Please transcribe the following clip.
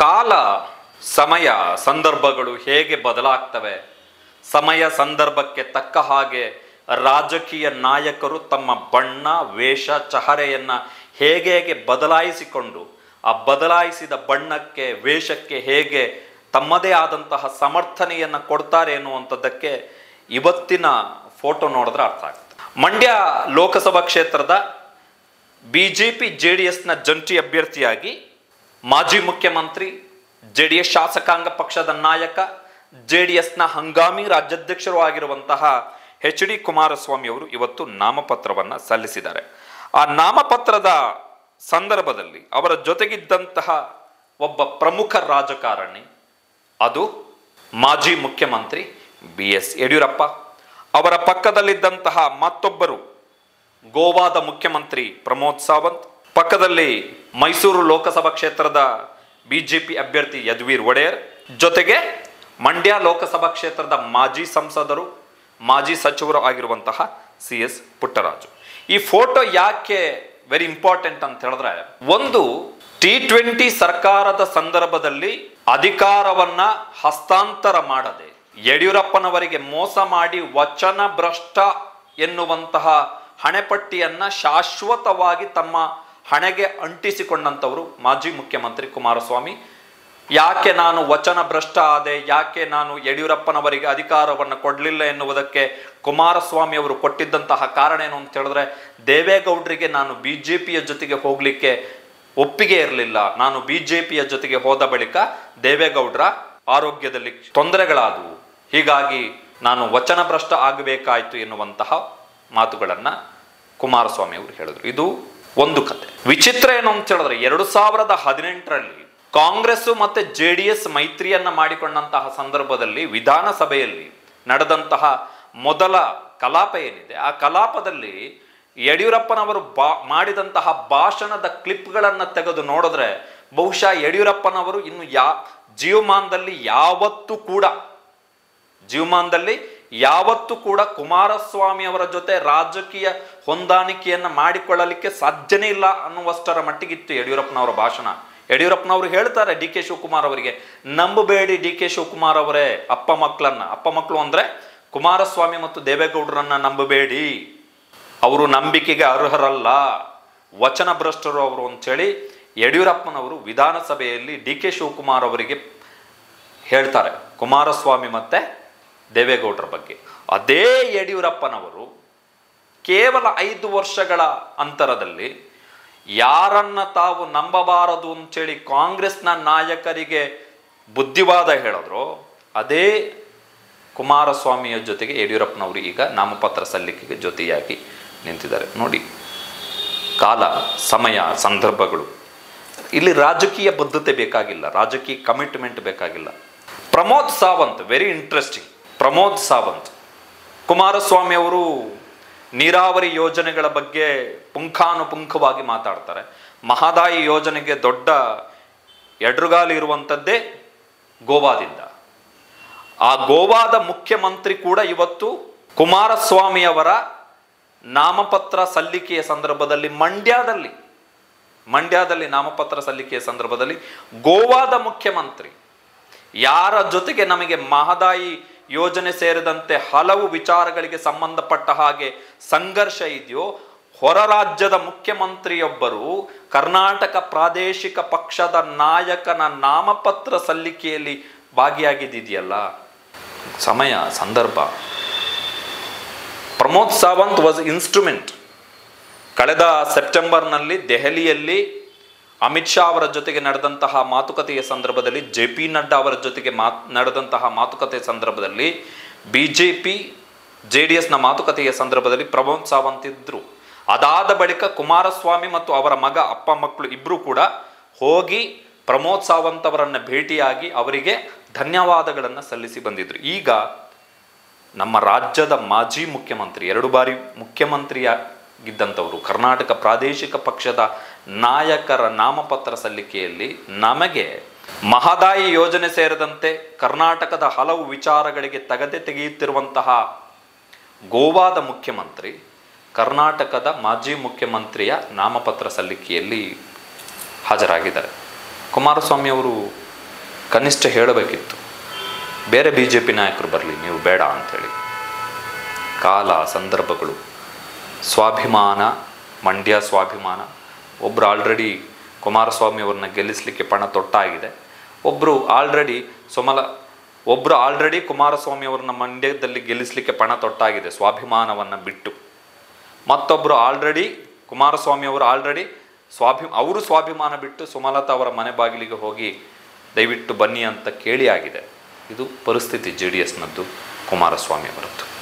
ಕಾಲ, ಸಮಯ, ಸಂದರ್ಭಗಳು ಹೇಗೆ ಬದಲಾಗ್ತವೆ, ಸಮಯ ಸಂದರ್ಭಕ್ಕೆ ತಕ್ಕ ಹಾಗೆ ರಾಜಕೀಯ ನಾಯಕರು ತಮ್ಮ ಬಣ್ಣ, ವೇಷ, ಚಹರೆಯನ್ನು ಹೇಗೆ ಬದಲಾಯಿಸಿಕೊಂಡು ಆ ಬದಲಾಯಿಸಿದ ಬಣ್ಣಕ್ಕೆ, ವೇಷಕ್ಕೆ ಹೇಗೆ ತಮ್ಮದೇ ಆದಂತಹ ಸಮರ್ಥನೆಯನ್ನು ಕೊಡ್ತಾರೆ ಎನ್ನುವಂಥದ್ದಕ್ಕೆ ಇವತ್ತಿನ ಫೋಟೋ ನೋಡಿದ್ರೆ ಅರ್ಥ ಆಗುತ್ತೆ. ಮಂಡ್ಯ ಲೋಕಸಭಾ ಕ್ಷೇತ್ರದ ಬಿಜೆಪಿ JDSನ ಜಂಟಿ ಅಭ್ಯರ್ಥಿಯಾಗಿ ಮಾಜಿ ಮುಖ್ಯಮಂತ್ರಿ, JDS ಶಾಸಕಾಂಗ ಪಕ್ಷದ ನಾಯಕ, JDSನ ಹಂಗಾಮಿ ರಾಜ್ಯಾಧ್ಯಕ್ಷರು ಆಗಿರುವಂತಹ HD ಕುಮಾರಸ್ವಾಮಿ ಅವರು ಇವತ್ತು ನಾಮಪತ್ರವನ್ನು ಸಲ್ಲಿಸಿದ್ದಾರೆ. ಆ ನಾಮಪತ್ರದ ಸಂದರ್ಭದಲ್ಲಿ ಅವರ ಜೊತೆಗಿದ್ದಂತಹ ಒಬ್ಬ ಪ್ರಮುಖ ರಾಜಕಾರಣಿ, ಅದು ಮಾಜಿ ಮುಖ್ಯಮಂತ್ರಿ BS ಯಡಿಯೂರಪ್ಪ. ಅವರ ಪಕ್ಕದಲ್ಲಿದ್ದಂತಹ ಮತ್ತೊಬ್ಬರು ಗೋವಾದ ಮುಖ್ಯಮಂತ್ರಿ ಪ್ರಮೋದ್ ಸಾವಂತ್, ಪಕ್ಕದಲ್ಲಿ ಮೈಸೂರು ಲೋಕಸಭಾ ಕ್ಷೇತ್ರದ BJP ಅಭ್ಯರ್ಥಿ ಯದುವೀರ್ ಒಡೆಯರ್, ಜೊತೆಗೆ ಮಂಡ್ಯ ಲೋಕಸಭಾ ಕ್ಷೇತ್ರದ ಮಾಜಿ ಸಂಸದರು, ಮಾಜಿ ಸಚಿವರು ಆಗಿರುವಂತಹ CS ಪುಟ್ಟರಾಜು. ಈ ಫೋಟೋ ಯಾಕೆ ವೆರಿ ಇಂಪಾರ್ಟೆಂಟ್ ಅಂತ ಹೇಳಿದ್ರೆ, ಒಂದು T20 ಸರ್ಕಾರದ ಸಂದರ್ಭದಲ್ಲಿ ಅಧಿಕಾರವನ್ನ ಹಸ್ತಾಂತರ ಮಾಡದೆ ಯಡಿಯೂರಪ್ಪನವರಿಗೆ ಮೋಸ ಮಾಡಿ ವಚನ ಭ್ರಷ್ಟ ಎನ್ನುವಂತಹ ಹಣೆಪಟ್ಟಿಯನ್ನ ಶಾಶ್ವತವಾಗಿ ತಮ್ಮ ಹಣೆಗೆ ಅಂಟಿಸಿಕೊಂಡಂಥವರು ಮಾಜಿ ಮುಖ್ಯಮಂತ್ರಿ ಕುಮಾರಸ್ವಾಮಿ. ಯಾಕೆ ನಾನು ವಚನ ಭ್ರಷ್ಟ ಆದೆ, ಯಾಕೆ ನಾನು ಯಡಿಯೂರಪ್ಪನವರಿಗೆ ಅಧಿಕಾರವನ್ನು ಕೊಡಲಿಲ್ಲ ಎನ್ನುವುದಕ್ಕೆ ಕುಮಾರಸ್ವಾಮಿ ಅವರು ಕೊಟ್ಟಿದ್ದಂತಹ ಕಾರಣ ಏನು ಅಂತ ಹೇಳಿದ್ರೆ, ದೇವೇಗೌಡರಿಗೆ ನಾನು BJPಯ ಜೊತೆಗೆ ಹೋಗ್ಲಿಕ್ಕೆ ಒಪ್ಪಿಗೆ ಇರಲಿಲ್ಲ. ನಾನು BJPಯ ಜೊತೆಗೆ ಹೋದ ಬಳಿಕ ದೇವೇಗೌಡರ ಆರೋಗ್ಯದಲ್ಲಿ ತೊಂದರೆಗಳಾದವು, ಹೀಗಾಗಿ ನಾನು ವಚನ ಭ್ರಷ್ಟ ಆಗಬೇಕಾಯ್ತು ಎನ್ನುವಂತಹ ಮಾತುಗಳನ್ನ ಕುಮಾರಸ್ವಾಮಿ ಅವರು ಹೇಳಿದ್ರು. ಇದು ಒಂದು ಕತೆ. ವಿಚಿತ್ರ ಏನು ಅಂತ ಹೇಳಿದ್ರೆ, 2018ರಲ್ಲಿ ಕಾಂಗ್ರೆಸ್ ಮತ್ತೆ JDS ಮೈತ್ರಿಯನ್ನ ಮಾಡಿಕೊಂಡಂತಹ ಸಂದರ್ಭದಲ್ಲಿ ವಿಧಾನಸಭೆಯಲ್ಲಿ ನಡೆದಂತಹ ಮೊದಲ ಕಲಾಪ ಏನಿದೆ, ಆ ಕಲಾಪದಲ್ಲಿ ಯಡಿಯೂರಪ್ಪನವರು ಮಾಡಿದಂತಹ ಭಾಷಣದ ಕ್ಲಿಪ್ಗಳನ್ನು ತೆಗೆದು ನೋಡಿದ್ರೆ ಬಹುಶಃ ಯಡಿಯೂರಪ್ಪನವರು ಇನ್ನು ಜೀವಮಾನದಲ್ಲಿ ಯಾವತ್ತೂ ಕೂಡ ಕುಮಾರಸ್ವಾಮಿ ಅವರ ಜೊತೆ ರಾಜಕೀಯ ಹೊಂದಾಣಿಕೆಯನ್ನು ಮಾಡಿಕೊಳ್ಳಲಿಕ್ಕೆ ಸಾಧ್ಯನೇ ಇಲ್ಲ ಅನ್ನುವಷ್ಟರ ಮಟ್ಟಿಗಿತ್ತು ಯಡಿಯೂರಪ್ಪನವರ ಭಾಷಣ. ಯಡಿಯೂರಪ್ಪನವರು ಹೇಳ್ತಾರೆ DK ಶಿವಕುಮಾರ್ ಅವರಿಗೆ, ನಂಬಬೇಡಿ DK ಶಿವಕುಮಾರ್ ಅವರೇ ಅಪ್ಪ ಮಕ್ಕಳು ಅಂದ್ರೆ ಕುಮಾರಸ್ವಾಮಿ ಮತ್ತು ದೇವೇಗೌಡರನ್ನ ನಂಬಬೇಡಿ, ಅವರು ನಂಬಿಕೆಗೆ ಅರ್ಹರಲ್ಲ, ವಚನ ಭ್ರಷ್ಟರು ಅವರು ಅಂತೇಳಿ ಯಡಿಯೂರಪ್ಪನವರು ವಿಧಾನಸಭೆಯಲ್ಲಿ DK ಶಿವಕುಮಾರ್ ಅವರಿಗೆ ಹೇಳ್ತಾರೆ ಕುಮಾರಸ್ವಾಮಿ ಮತ್ತೆ ದೇವೇಗೌಡರ ಬಗ್ಗೆ. ಅದೇ ಯಡಿಯೂರಪ್ಪನವರು ಕೇವಲ 5 ವರ್ಷಗಳ ಅಂತರದಲ್ಲಿ ಯಾರನ್ನ ತಾವು ನಂಬಬಾರದು ಅಂತೇಳಿ ಕಾಂಗ್ರೆಸ್ನ ನಾಯಕರಿಗೆ ಬುದ್ಧಿವಾದ ಹೇಳಿದ್ರು, ಅದೇ ಕುಮಾರಸ್ವಾಮಿಯ ಜೊತೆಗೆ ಯಡಿಯೂರಪ್ಪನವರು ಈಗ ನಾಮಪತ್ರ ಸಲ್ಲಿಕೆಗೆ ಜೊತೆಯಾಗಿ ನಿಂತಿದ್ದಾರೆ. ನೋಡಿ, ಕಾಲ, ಸಮಯ, ಸಂದರ್ಭಗಳು, ಇಲ್ಲಿ ರಾಜಕೀಯ ಬದ್ಧತೆ ಬೇಕಾಗಿಲ್ಲ, ರಾಜಕೀಯ ಕಮಿಟ್ಮೆಂಟ್ ಬೇಕಾಗಿಲ್ಲ. Pramod Sawant, very interesting. ಪ್ರಮೋದ್ ಸಾವಂತ್, ಕುಮಾರಸ್ವಾಮಿ ಅವರು ನೀರಾವರಿ ಯೋಜನೆಗಳ ಬಗ್ಗೆ ಪುಂಖಾನುಪುಂಖವಾಗಿ ಮಾತಾಡ್ತಾರೆ. ಮಹದಾಯಿ ಯೋಜನೆಗೆ ದೊಡ್ಡ ಎಡ್ರುಗಾಲು ಇರುವಂಥದ್ದೇ ಗೋವಾದಿಂದ. ಆ ಗೋವಾದ ಮುಖ್ಯಮಂತ್ರಿ ಕೂಡ ಇವತ್ತು ಕುಮಾರಸ್ವಾಮಿಯವರ ನಾಮಪತ್ರ ಸಲ್ಲಿಕೆಯ ಸಂದರ್ಭದಲ್ಲಿ ಮಂಡ್ಯದಲ್ಲಿ ನಾಮಪತ್ರ ಸಲ್ಲಿಕೆಯ ಸಂದರ್ಭದಲ್ಲಿ ಗೋವಾದ ಮುಖ್ಯಮಂತ್ರಿ, ಯಾರ ಜೊತೆಗೆ ನಮಗೆ ಮಹದಾಯಿ ಯೋಜನೆ ಸೇರಿದಂತೆ ಹಲವು ವಿಚಾರಗಳಿಗೆ ಸಂಬಂಧಪಟ್ಟ ಹಾಗೆ ಸಂಘರ್ಷ ಇದೆಯೋ, ಹೊರ ರಾಜ್ಯದ ಮುಖ್ಯಮಂತ್ರಿಯೊಬ್ಬರು ಕರ್ನಾಟಕ ಪ್ರಾದೇಶಿಕ ಪಕ್ಷದ ನಾಯಕನ ನಾಮಪತ್ರ ಸಲ್ಲಿಕೆಯಲ್ಲಿ ಭಾಗಿಯಾಗಿದೆಯಲ್ಲ, ಸಮಯ, ಸಂದರ್ಭ. Pramod Sawant was instrument. ಕಳೆದ ಸೆಪ್ಟೆಂಬರ್ನಲ್ಲಿ ದೆಹಲಿಯಲ್ಲಿ ಅಮಿತ್ ಶಾ ಅವರ ಜೊತೆಗೆ ನಡೆದಂತಹ ಮಾತುಕತೆಯ ಸಂದರ್ಭದಲ್ಲಿ, JP ನಡ್ಡಾ ಅವರ ಜೊತೆಗೆ ನಡೆದಂತಹ ಮಾತುಕತೆಯ ಸಂದರ್ಭದಲ್ಲಿ, BJP JDSನ ಮಾತುಕತೆಯ ಸಂದರ್ಭದಲ್ಲಿ ಪ್ರಮೋದ್ ಸಾವಂತ್ ಇದ್ರು. ಅದಾದ ಬಳಿಕ ಕುಮಾರಸ್ವಾಮಿ ಮತ್ತು ಅವರ ಮಗ, ಅಪ್ಪ ಮಕ್ಕಳು ಇಬ್ಬರು ಕೂಡ ಹೋಗಿ ಪ್ರಮೋದ್ ಸಾವಂತ್ ಅವರನ್ನು ಭೇಟಿಯಾಗಿ ಅವರಿಗೆ ಧನ್ಯವಾದಗಳನ್ನು ಸಲ್ಲಿಸಿ ಬಂದಿದ್ರು. ಈಗ ನಮ್ಮ ರಾಜ್ಯದ ಮಾಜಿ ಮುಖ್ಯಮಂತ್ರಿ, 2 ಬಾರಿ ಮುಖ್ಯಮಂತ್ರಿಯಾಗಿದ್ದಂಥವರು, ಕರ್ನಾಟಕ ಪ್ರಾದೇಶಿಕ ಪಕ್ಷದ ನಾಯಕರ ನಾಮಪತ್ರ ಸಲ್ಲಿಕೆಯಲ್ಲಿ ನಮಗೆ ಮಹದಾಯಿ ಯೋಜನೆ ಸೇರಿದಂತೆ ಕರ್ನಾಟಕದ ಹಲವು ವಿಚಾರಗಳಿಗೆ ತಗದೆ ತೆಗೆಯುತ್ತಿರುವಂತಹ ಗೋವಾದ ಮುಖ್ಯಮಂತ್ರಿ ಕರ್ನಾಟಕದ ಮಾಜಿ ಮುಖ್ಯಮಂತ್ರಿಯ ನಾಮಪತ್ರ ಸಲ್ಲಿಕೆಯಲ್ಲಿ ಹಾಜರಾಗಿದ್ದಾರೆ. ಕುಮಾರಸ್ವಾಮಿ ಅವರು ಕನಿಷ್ಠ ಹೇಳಬೇಕಿತ್ತು, ಬೇರೆ ಬಿ ಜೆ ಪಿ ನಾಯಕರು ಬರಲಿ, ನೀವು ಬೇಡ ಅಂಥೇಳಿ. ಕಾಲ ಸಂದರ್ಭಗಳು, ಸ್ವಾಭಿಮಾನ, ಮಂಡ್ಯ ಸ್ವಾಭಿಮಾನ. ಒಬ್ಬರು ಆಲ್ರೆಡಿ ಕುಮಾರಸ್ವಾಮಿ ಅವ್ರನ್ನ ಗೆಲ್ಲಿಸಲಿಕ್ಕೆ ಪಣ ತೊಟ್ಟಾಗಿದೆ. ಒಬ್ಬರು ಆಲ್ರೆಡಿ ಕುಮಾರಸ್ವಾಮಿ ಅವ್ರನ್ನ ಮಂಡ್ಯದಲ್ಲಿ ಗೆಲ್ಲಿಸಲಿಕ್ಕೆ ಪಣ ತೊಟ್ಟಾಗಿದೆ ಸ್ವಾಭಿಮಾನವನ್ನು ಬಿಟ್ಟು. ಮತ್ತೊಬ್ಬರು ಕುಮಾರಸ್ವಾಮಿ ಅವರು ಅವರು ಸ್ವಾಭಿಮಾನ ಬಿಟ್ಟು ಸುಮಲತಾ ಅವರ ಮನೆ ಬಾಗಿಲಿಗೆ ಹೋಗಿ ದಯವಿಟ್ಟು ಬನ್ನಿ ಅಂತ ಕೇಳಿ ಆಗಿದೆ. ಇದು ಪರಿಸ್ಥಿತಿ ಜೆ ಡಿ ಎಸ್ನದ್ದು, ಕುಮಾರಸ್ವಾಮಿ ಅವರದ್ದು.